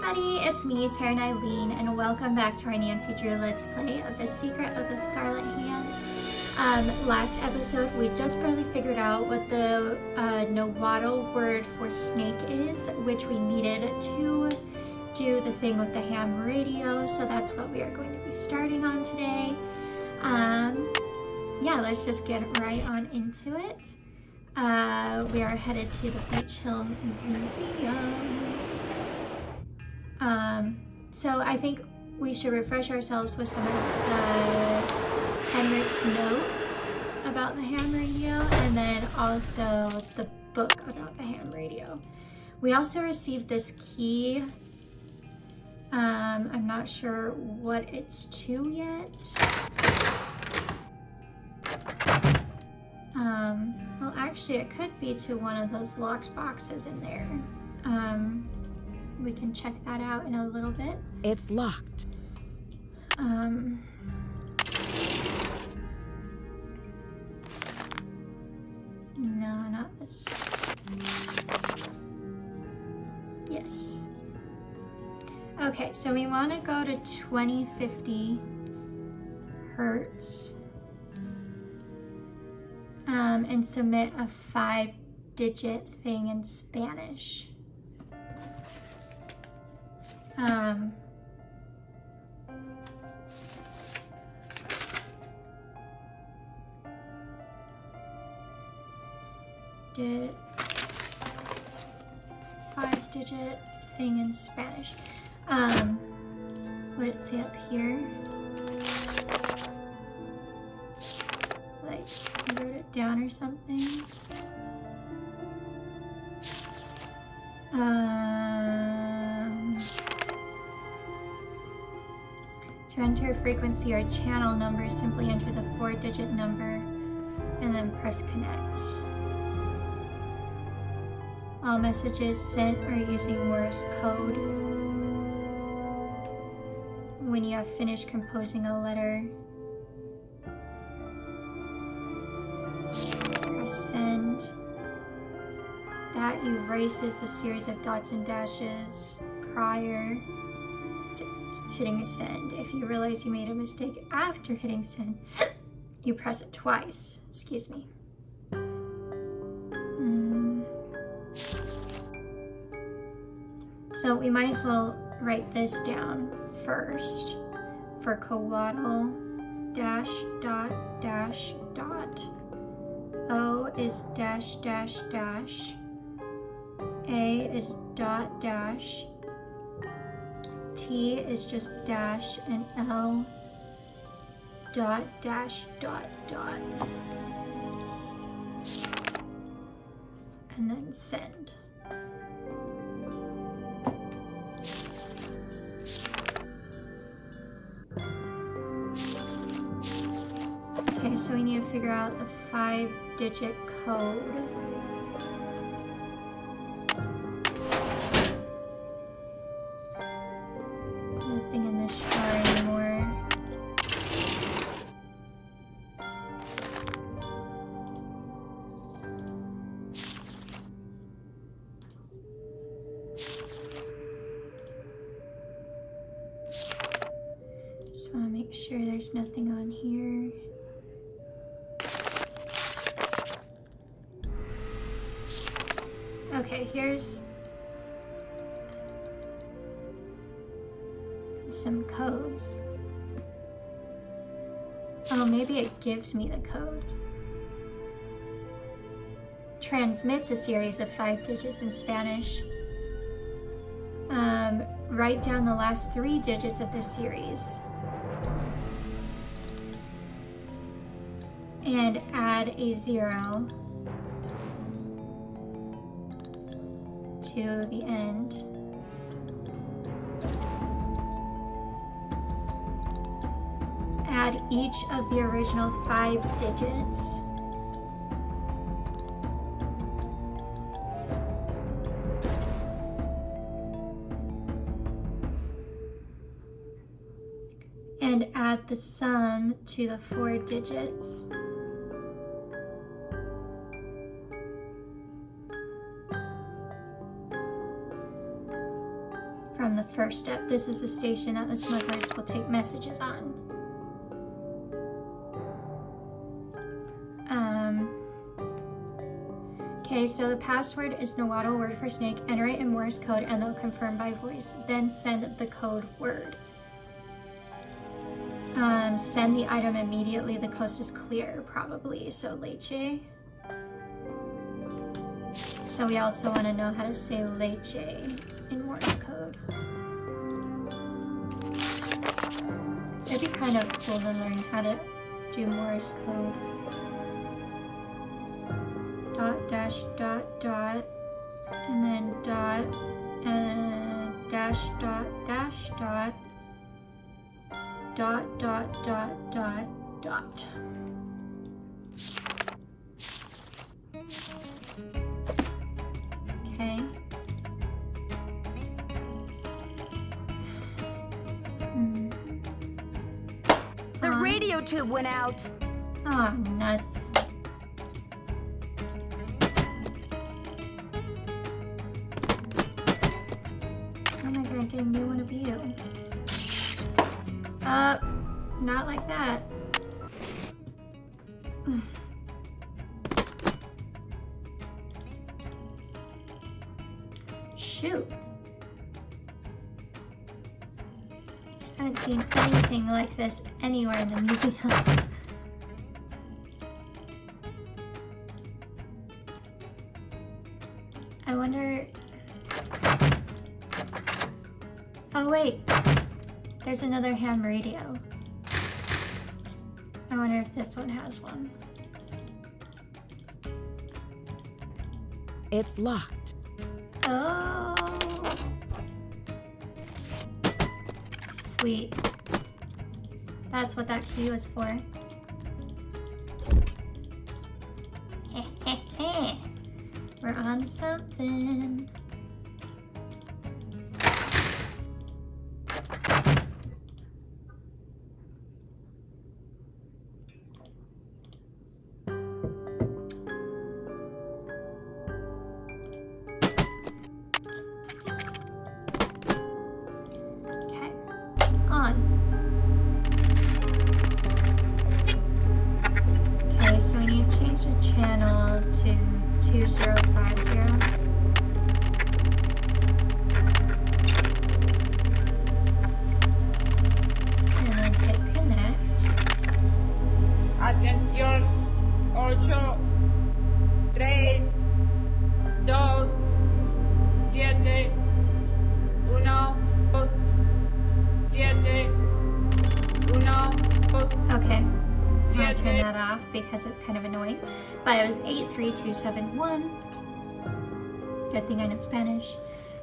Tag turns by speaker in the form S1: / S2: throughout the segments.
S1: everybody, it's me, Tara Eileen, and welcome back to our Nancy Drew Let's Play of The Secret of the Scarlet Hand. Last episode, we just barely figured out what the Nahuatl word for snake is, which we needed to do the thing with the ham radio, so that's what we are going to be starting on today. Yeah, let's just get right on into it. We are headed to the Beech Hill Museum. So I think we should refresh ourselves with some of Henrik's notes about the ham radio, and then also the book about the ham radio. We also received this key. I'm not sure what it's to yet. Well, actually, it could be to one of those locked boxes in there. We can check that out in a little bit.
S2: It's locked.
S1: No, not this. Yes. Okay, so we want to go to 2050 hertz. And submit a 5-digit thing in Spanish. Did 5-digit thing in Spanish. What did it say up here? Like, I wrote it down or something. To enter a frequency or channel number, simply enter the 4-digit number and then press connect. All messages sent are using Morse code. When you have finished composing a letter, press send. That erases a series of dots and dashes prior to hitting send. If you realize you made a mistake after hitting send, you press it twice. Excuse me. So we might as well write this down first. For coatl dash dot dash dot. O is dash dash dash. A is dot dash. T is just dash, and L dot dash dot dot. And then send. Okay, so we need to figure out the 5-digit code. Nothing in this jar anymore. Just want to make sure there's nothing on here. Okay, here's some codes. Oh, maybe it gives me the code. Transmits a series of 5 digits in Spanish. Write down the last 3 digits of the series. And add a 0 to the end. Add each of the original 5 digits. And add the sum to the 4 digits. from the first step. This is the station that the smugglers will take messages on. Okay, so the password is Nahuatl word for snake. Enter it in Morse code and they'll confirm by voice. Then send the code word. Send the item immediately. The coast is clear, probably. So leche. So we also want to know how to say leche in Morse code. It'd be kind of cool to learn how to do Morse code. Dot, dash, dot, dot, and then dot, and dash, dot, dash, dot, dot, dot, dot, dot, dot. Okay.
S2: The radio tube went out.
S1: Oh, nuts. How am I gonna get a new one of you? Not like that. Shoot. I haven't seen anything like this anywhere in the museum. I wonder... Oh wait, there's another ham radio. I wonder if this one has one.
S2: It's locked.
S1: Oh. Sweet. That's what that key was for. We're on something. Channel to 2050. And then hit connect.
S3: Atención, 8, 3, 2, 7, 1, 2, 7, 1, 2.
S1: Okay. I'm gonna turn that off because it's kind of annoying. But it was 83271. Good thing I know Spanish.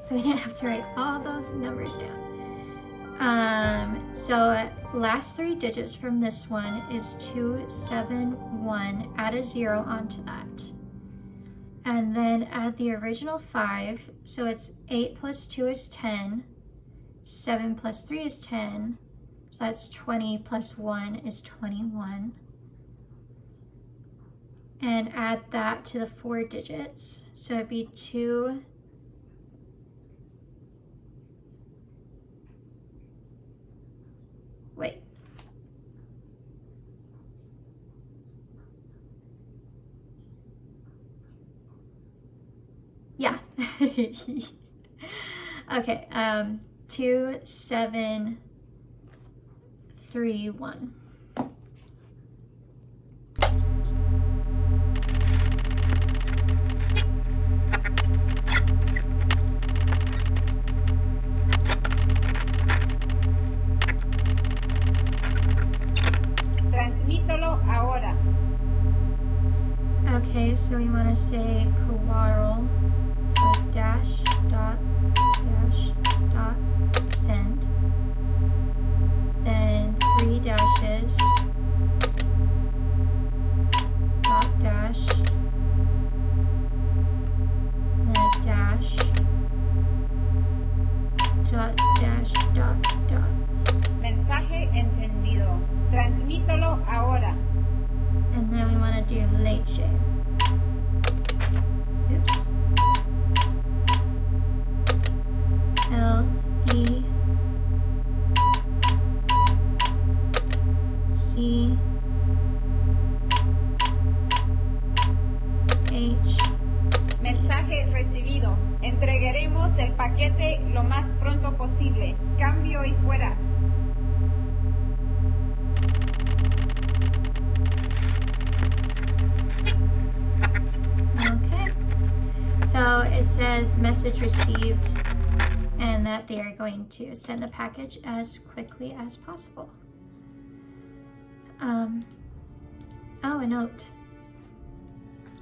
S1: So I didn't have to write all those numbers down. So last 3 digits from this one is 271. Add a 0 onto that. And then add the original 5. So it's 8 plus 2 is 10. 7 plus 3 is 10. So that's 20 plus 1 is 21. And add that to the 4 digits. So it'd be 2. Wait. Yeah. Okay. 2, 7, 3, 1.
S3: Transmítelo ahora.
S1: Okay, so we want to say collateral. So dash dot send. Then 3 dashes. Dot dash. Then a dash. Dot dash dot dot.
S3: Mensaje encendido. Transmítelo ahora.
S1: And then we want to do leche. Oops. L-E-C-H-E.
S3: Sale lo más pronto posible. Cambio y fuera.
S1: Okay. So it said message received and that they are going to send the package as quickly as possible. Oh, a note.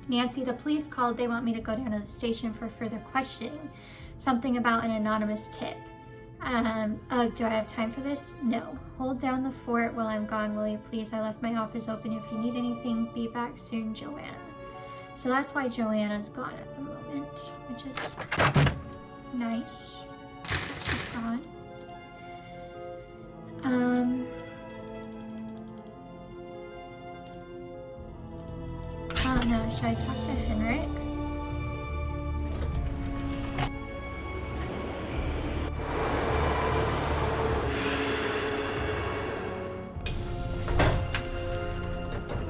S1: Nancy, the police called. They want me to go down to the station for further questioning. Something about an anonymous tip. Do I have time for this? No. Hold down the fort while I'm gone, will you please? I left my office open. If you need anything, be back soon, Joanna. So that's why Joanna's gone at the moment, which is nice. She's gone. Oh no, should I talk to Henrik?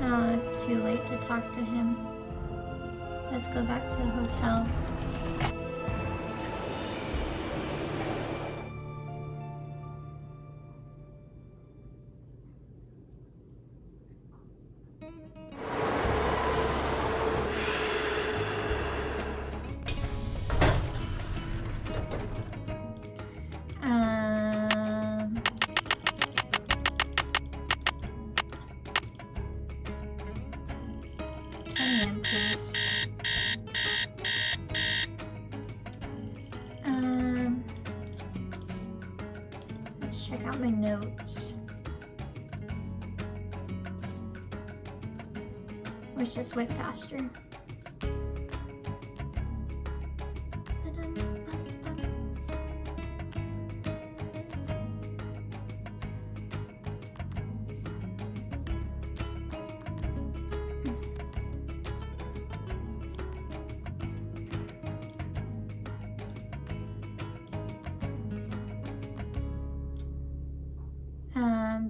S1: Oh, it's too late to talk to him. Let's go back to the hotel. Let's check out my notes. Which just went faster.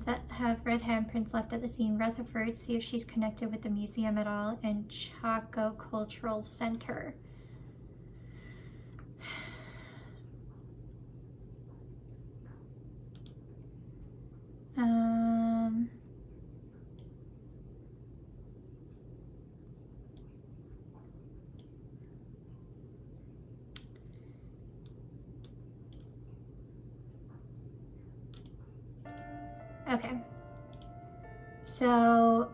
S1: That have red handprints left at the scene. Rutherford, see if she's connected with the museum at all, and Chaco Cultural Center. Okay, so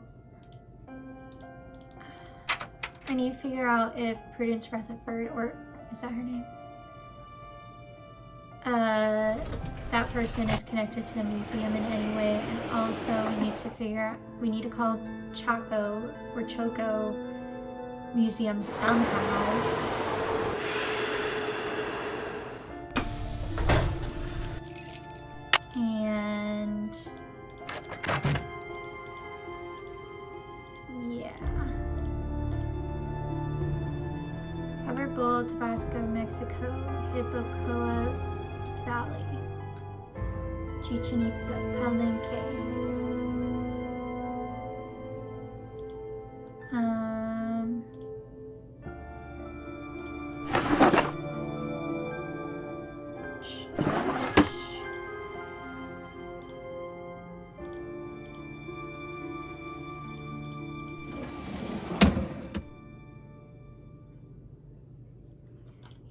S1: I need to figure out if Prudence Rutherford, or is that her name? That person is connected to the museum in any way, and also we need to call Chaco or Choco Museum somehow. And yeah, Cover Bowl, Tabasco, Mexico, Hippocoa Valley, Chichen Itza, Palenque.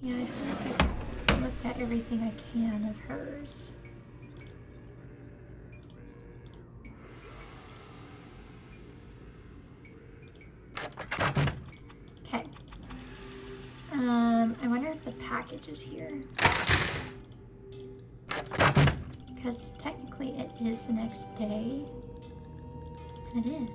S1: Yeah, I feel like I've looked at everything I can of hers. Okay. I wonder if the package is here. Because technically it is the next day. And it is.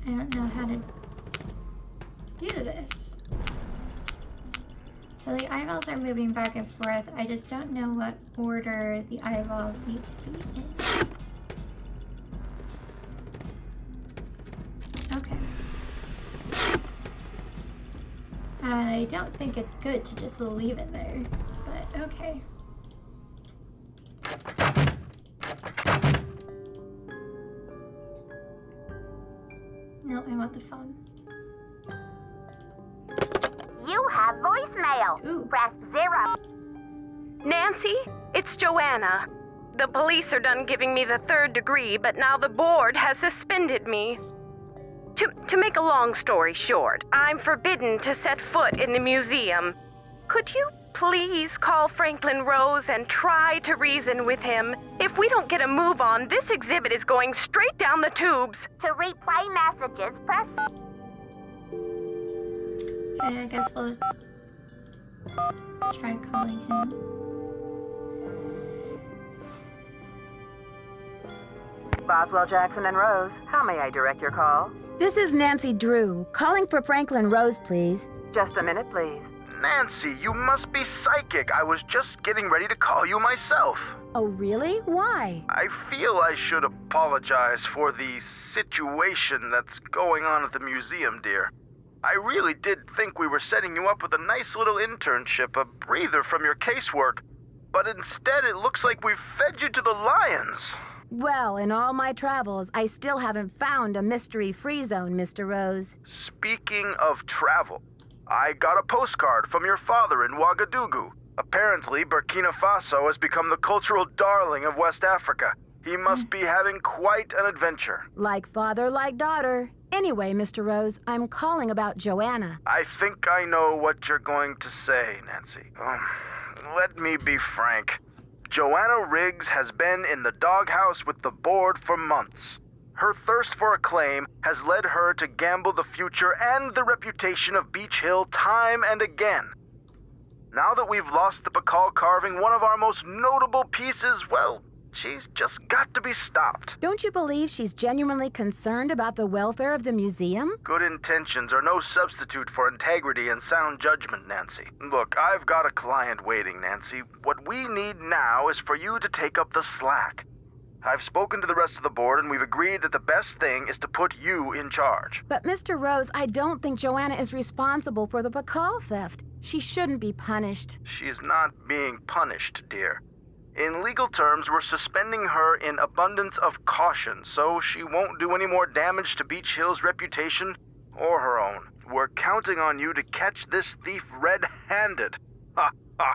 S1: I don't know how to do this. So the eyeballs are moving back and forth. I just don't know what order the eyeballs need to be in. Okay. I don't think it's good to just leave it there, but okay. I want the phone.
S4: You have voicemail.
S1: Ooh.
S4: Press 0.
S5: Nancy, it's Joanna. The police are done giving me the 3rd degree, but now the board has suspended me. To make a long story short, I'm forbidden to set foot in the museum. Could you please call Franklin Rose and try to reason with him? If we don't get a move on, this exhibit is going straight down the tubes.
S4: To replay messages, press...
S1: Okay, I guess we'll try calling him.
S6: Boswell, Jackson, and Rose, how may I direct your call?
S2: This is Nancy Drew, calling for Franklin Rose, please.
S6: Just a minute, please.
S7: Nancy, you must be psychic. I was just getting ready to call you myself.
S2: Oh, really? Why?
S7: I feel I should apologize for the situation that's going on at the museum, dear. I really did think we were setting you up with a nice little internship, a breather from your casework. But instead, it looks like we've fed you to the lions.
S2: Well, in all my travels, I still haven't found a mystery-free zone, Mr. Rose.
S7: Speaking of travel, I got a postcard from your father in Ouagadougou. Apparently, Burkina Faso has become the cultural darling of West Africa. He must be having quite an adventure.
S2: Like father, like daughter. Anyway, Mr. Rose, I'm calling about Joanna.
S7: I think I know what you're going to say, Nancy. Let me be frank. Joanna Riggs has been in the doghouse with the board for months. Her thirst for acclaim has led her to gamble the future and the reputation of Beech Hill time and again. Now that we've lost the Bacall carving, one of our most notable pieces, well, she's just got to be stopped.
S2: Don't you believe she's genuinely concerned about the welfare of the museum?
S7: Good intentions are no substitute for integrity and sound judgment, Nancy. Look, I've got a client waiting, Nancy. What we need now is for you to take up the slack. I've spoken to the rest of the board, and we've agreed that the best thing is to put you in charge.
S2: But, Mr. Rose, I don't think Joanna is responsible for the Bacall theft. She shouldn't be punished.
S7: She's not being punished, dear. In legal terms, we're suspending her in abundance of caution, so she won't do any more damage to Beech Hill's reputation or her own. We're counting on you to catch this thief red-handed. Ha ha.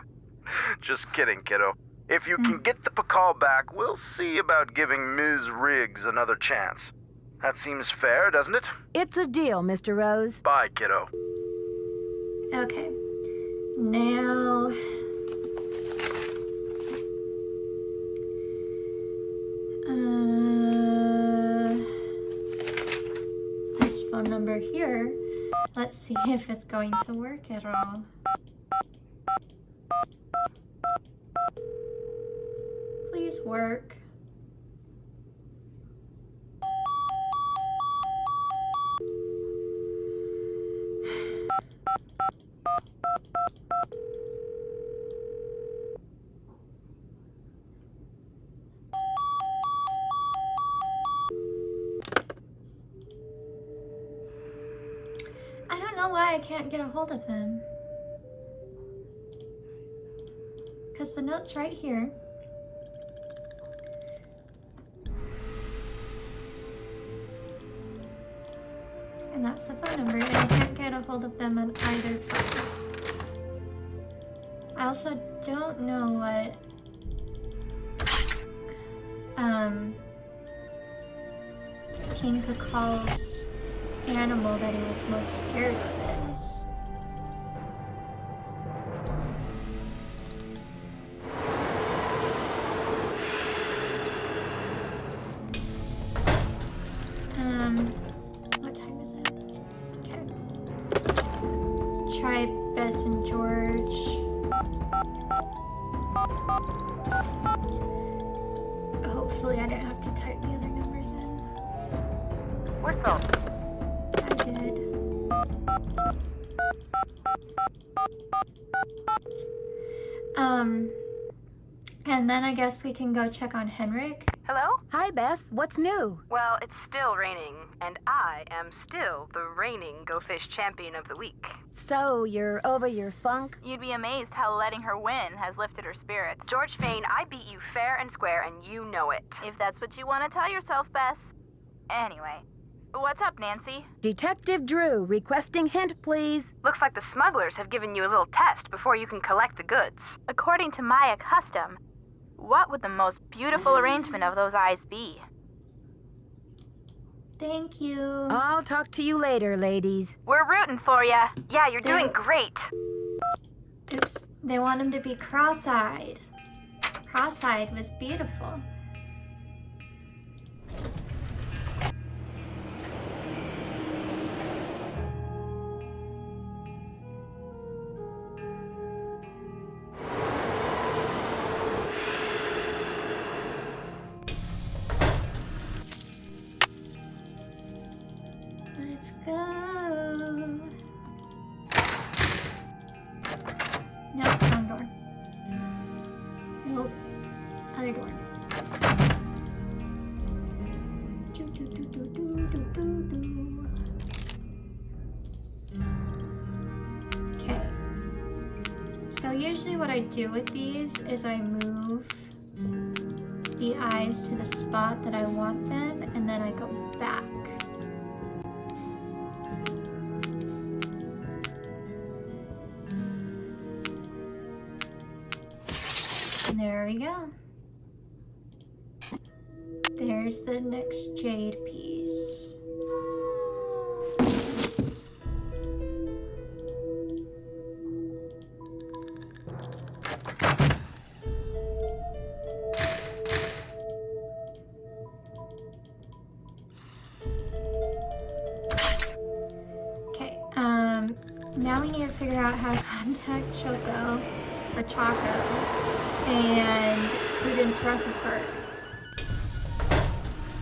S7: Just kidding, kiddo. If you can get the Bacall back, we'll see about giving Ms. Riggs another chance. That seems fair, doesn't it?
S2: It's a deal, Mr. Rose.
S7: Bye, kiddo.
S1: Okay. Now... this phone number here. Let's see if it's going to work at all. Please work. I don't know why I can't get a hold of them. Because the note's right here. And that's the phone number, and I can't get a hold of them on either phone. I also don't know what King Bacall's animal that he was most scared of is. What time is it? Okay. Try Bess and George. Hopefully I didn't have to type the other numbers in.
S6: What phone?
S1: I did. And then I guess we can go check on Henrik.
S6: Hello?
S2: Hi, Bess. What's new?
S6: Well, it's still raining, and I am still the reigning Go Fish Champion of the Week.
S2: So, you're over your funk?
S8: You'd be amazed how letting her win has lifted her spirits.
S6: George Fane, I beat you fair and square, and you know it.
S8: If that's what you want to tell yourself, Bess. Anyway, What's up, Nancy?
S2: Detective Drew, requesting hint, please.
S6: Looks like the smugglers have given you a little test before you can collect the goods.
S8: According to Maya custom, what would the most beautiful arrangement of those eyes be?
S1: Thank you.
S2: I'll talk to you later, ladies.
S8: We're rooting for ya.
S6: Yeah, you're doing great.
S1: Oops. They want him to be cross-eyed. Cross-eyed was beautiful. Let's go. Nope, wrong door. Nope. Other door. Do, do, do, do, do, do, do, do. Okay. So usually what I do with these is I move the eyes to the spot that I want them, and then I go back. There we go. There's the next jade piece. Okay, now we need to figure out how to contact Choco, or Choco, and Prudence Rutherford.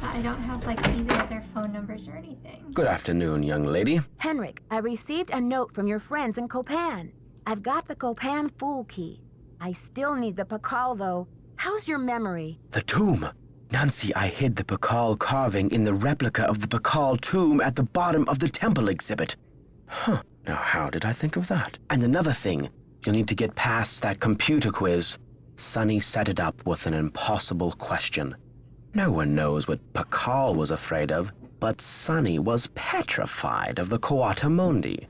S1: But I don't have like either of their phone numbers or anything.
S9: Good afternoon, young lady.
S2: Henrik, I received a note from your friends in Copan. I've got the Copan Fool Key. I still need the Pakal, though. How's your memory?
S9: The tomb. Nancy, I hid the Pakal carving in the replica of the Pakal tomb at the bottom of the temple exhibit. Huh. Now, how did I think of that? And another thing, you'll need to get past that computer quiz. Sonny set it up with an impossible question. No one knows what Pakal was afraid of, but Sonny was petrified of the Coatamundi.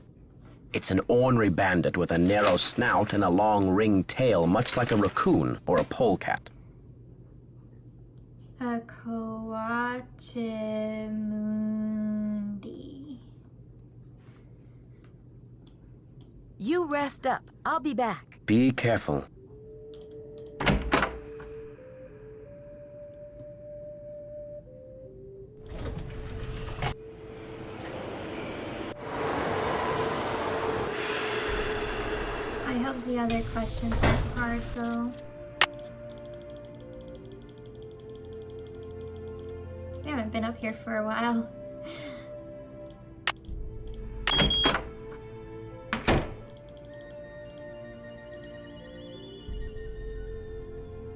S9: It's an ornery bandit with a narrow snout and a long ringed tail, much like a raccoon or a polecat.
S1: A Coatamundi.
S2: You rest up. I'll be back.
S9: Be careful.
S1: I hope the other questions aren't hard though. We haven't been up here for a while.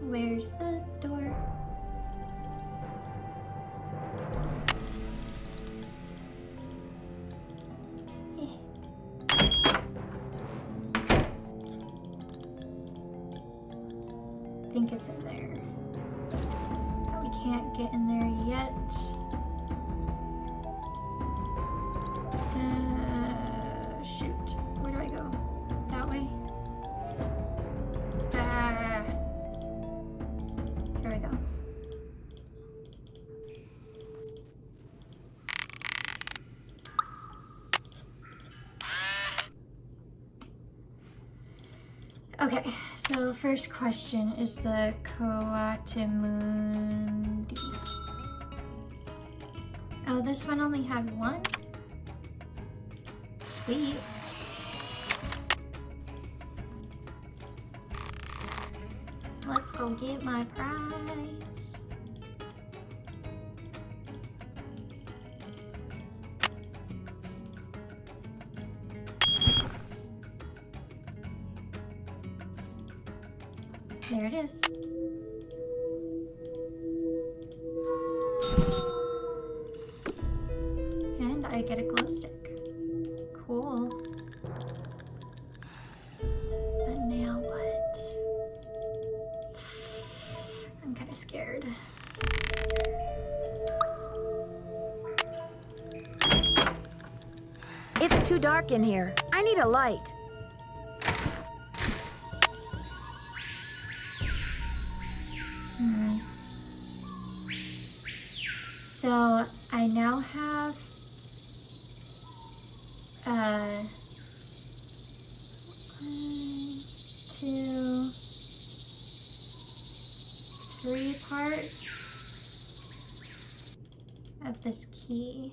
S1: Where's the door? I think it's in there. But we can't get in there yet. Shoot. Where do I go? That way? Ah. Here we go. Okay, so first question is the Coatamundi. Oh, this one only had one? Sweet. Let's go get my prize. There it is. And I get a glow stick. Cool. But now what? I'm kind of scared.
S2: too dark in here. I need a light.
S1: So I now have 1, 2, 3 parts of this key.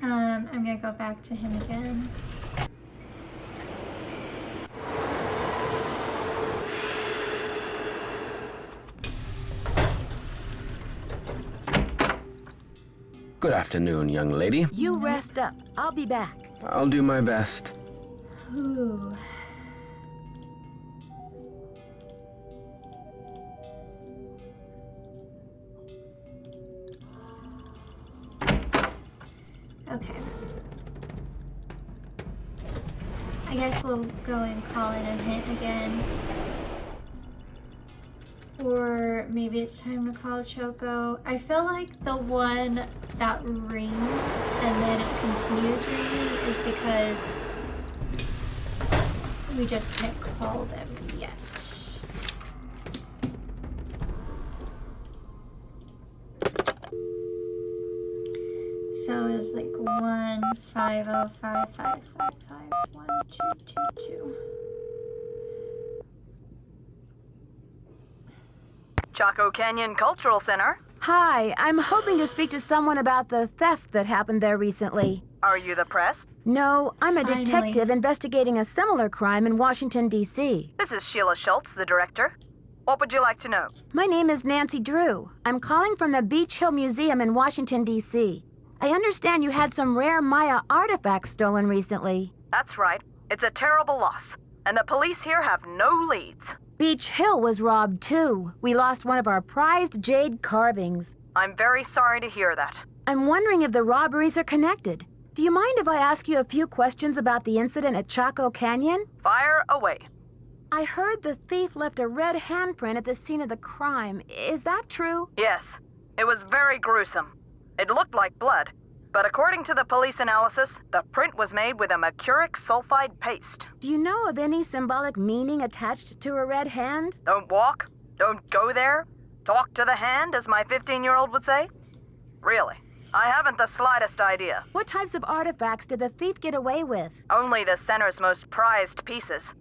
S1: I'm gonna go back to him again.
S9: Good afternoon, young lady.
S2: You rest up. I'll be back.
S9: I'll do my best.
S1: Ooh. Okay. I guess we'll go and call it a hit again. Or maybe it's time to call Choco. I feel like the one that rings and then it continues ringing is because we just can't call them yet. So it's like 15055551222.
S6: Chaco Canyon Cultural Center.
S2: Hi, I'm hoping to speak to someone about the theft that happened there recently.
S6: Are you the press?
S2: No, I'm a
S1: Finally.
S2: detective investigating a similar crime in Washington, D.C.
S6: This is Sheila Schultz, the director. What would you like to know?
S2: My name is Nancy Drew. I'm calling from the Beech Hill Museum in Washington, D.C. I understand you had some rare Maya artifacts stolen recently.
S6: That's right. It's a terrible loss, and the police here have no leads.
S2: Beech Hill was robbed, too. We lost one of our prized jade carvings.
S6: I'm very sorry to hear that.
S2: I'm wondering if the robberies are connected. Do you mind if I ask you a few questions about the incident at Chaco Canyon?
S6: Fire away.
S2: I heard the thief left a red handprint at the scene of the crime. Is that true?
S6: Yes. It was very gruesome. It looked like blood, but according to the police analysis, the print was made with a mercuric sulfide paste.
S2: Do you know of any symbolic meaning attached to a red hand?
S6: Don't walk, don't go there, talk to the hand, as my 15-year-old would say? Really, I haven't the slightest idea.
S2: What types of artifacts did the thief get away with?
S6: Only the center's most prized pieces.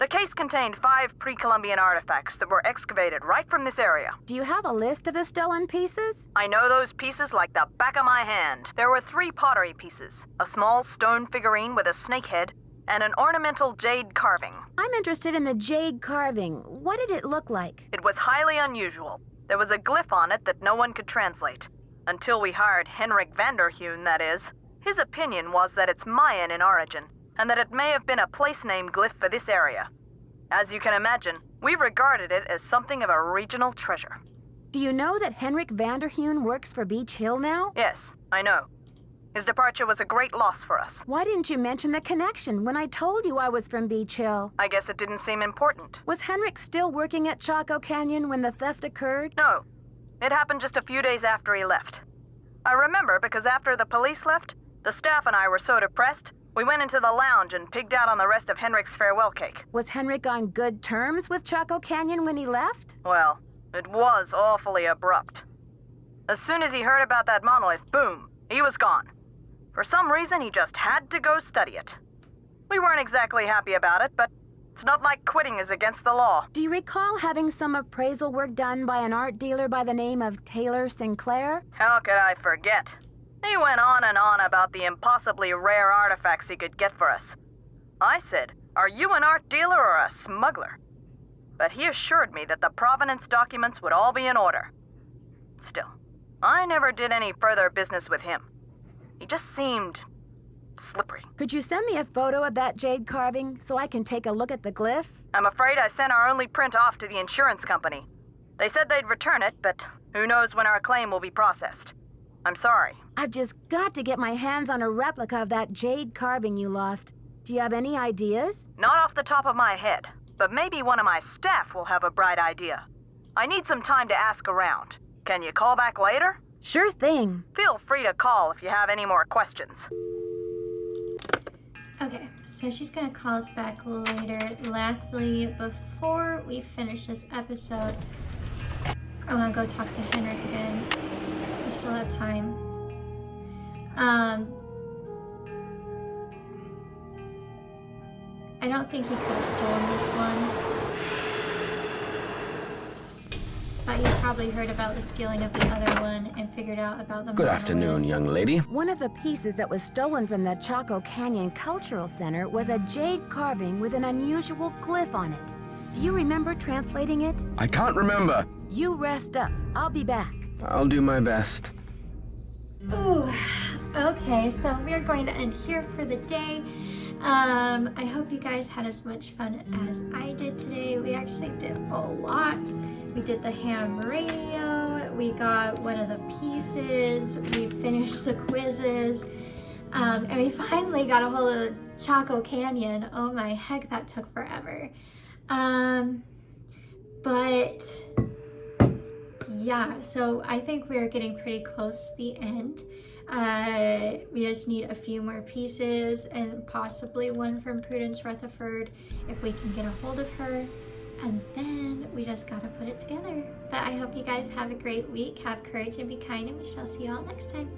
S6: The case contained 5 pre-Columbian artifacts that were excavated right from this area.
S2: Do you have a list of the stolen pieces?
S6: I know those pieces like the back of my hand. There were 3 pottery pieces, a small stone figurine with a snake head, and an ornamental jade carving.
S2: I'm interested in the jade carving. What did it look like?
S6: It was highly unusual. There was a glyph on it that no one could translate. Until we hired Henrik Vanderheun, that is. His opinion was that it's Mayan in origin, and that it may have been a place name glyph for this area. As you can imagine, we regarded it as something of a regional treasure.
S2: Do you know that Henrik Vanderheun works for Beech Hill now?
S6: Yes, I know. His departure was a great loss for us.
S2: Why didn't you mention the connection when I told you I was from Beech Hill?
S6: I guess it didn't seem important.
S2: Was Henrik still working at Chaco Canyon when the theft occurred?
S6: No. It happened just a few days after he left. I remember because after the police left, the staff and I were so depressed, we went into the lounge and pigged out on the rest of Henrik's farewell cake.
S2: Was Henrik on good terms with Chaco Canyon when he left?
S6: Well, it was awfully abrupt. As soon as he heard about that monolith, boom, he was gone. For some reason, he just had to go study it. We weren't exactly happy about it, but it's not like quitting is against the law.
S2: Do you recall having some appraisal work done by an art dealer by the name of Taylor Sinclair?
S6: How could I forget? He went on and on about the impossibly rare artifacts he could get for us. I said, "Are you an art dealer or a smuggler?" But he assured me that the provenance documents would all be in order. Still, I never did any further business with him. He just seemed slippery.
S2: Could you send me a photo of that jade carving so I can take a look at the glyph?
S6: I'm afraid I sent our only print off to the insurance company. They said they'd return it, but who knows when our claim will be processed. I'm sorry.
S2: I've just got to get my hands on a replica of that jade carving you lost. Do you have any ideas?
S6: Not off the top of my head, but maybe one of my staff will have a bright idea. I need some time to ask around. Can you call back later?
S2: Sure thing.
S6: Feel free to call if you have any more questions.
S1: Okay, so she's gonna call us back later. Lastly, before we finish this episode, I'm gonna go talk to Henrik again. We still have time. I don't think he could have stolen this one. But he probably heard about the stealing of the other one and figured out about the
S9: Good afternoon, young lady.
S2: One of the pieces that was stolen from the Chaco Canyon Cultural Center was a jade carving with an unusual glyph on it. Do you remember translating it?
S9: I can't remember.
S2: You rest up. I'll be back.
S9: I'll do my best.
S1: Ooh, okay, so we're going to end here for the day. I hope you guys had as much fun as I did today. We actually did a lot. We did the ham radio, we got one of the pieces, we finished the quizzes, and we finally got a hold of Chaco Canyon. Oh my heck, that took forever. But yeah, so I think we're getting pretty close to the end. We just need a few more pieces and possibly one from Prudence Rutherford if we can get a hold of her. And then we just gotta put it together. But I hope you guys have a great week. Have courage and be kind, and we shall see you all next time.